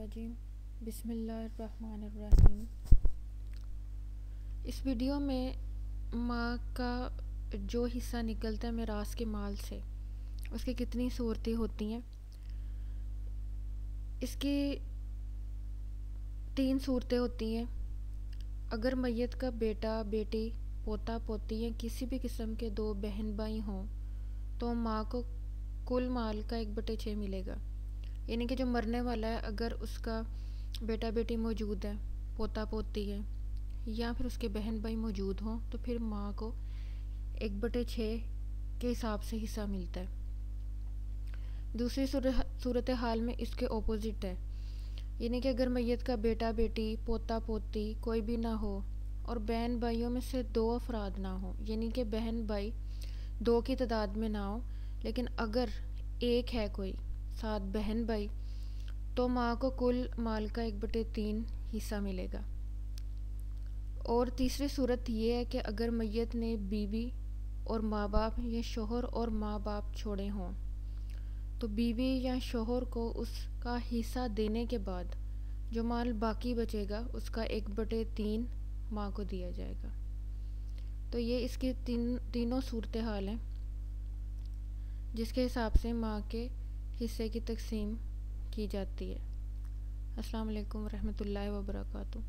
शैतानिर्रजीम बिस्मिल्लाहिर्रहमानिर्रहीम। इस वीडियो में माँ का जो हिस्सा निकलता है मिरास के माल से, उसकी कितनी सूरतें होती हैं। इसकी 3 सूरतें होती हैं। अगर मैयत का बेटा बेटी, पोता पोती या किसी भी किस्म के 2 बहन भाई हों तो माँ को कुल माल का 1/6 मिलेगा। यानी कि जो मरने वाला है, अगर उसका बेटा बेटी मौजूद है, पोता पोती है या फिर उसके बहन भाई मौजूद हों तो फिर माँ को 1/6 के हिसाब से हिस्सा मिलता है। दूसरी सूरत हाल में इसके ऑपोजिट है। यानी कि अगर मैयत का बेटा बेटी, पोता पोती कोई भी ना हो और बहन भाइयों में से 2 अफराद ना हो, यानी कि बहन भाई 2 की तादाद में ना हो, लेकिन अगर एक है कोई 7 बहन भाई, तो माँ को कुल माल का 1/3 हिस्सा मिलेगा। और तीसरी सूरत ये है कि अगर मैयत ने बीवी और माँ बाप या शोहर और माँ बाप छोड़े हों तो बीवी या शोहर को उसका हिस्सा देने के बाद जो माल बाकी बचेगा उसका 1/3 माँ को दिया जाएगा। तो ये इसकी तीनों सूरत हाल हैं जिसके हिसाब से माँ के हिस्से की तकसीम की जाती है। अस्सलाम वालेकुम रहमतुल्लाहि व बरकातुहू।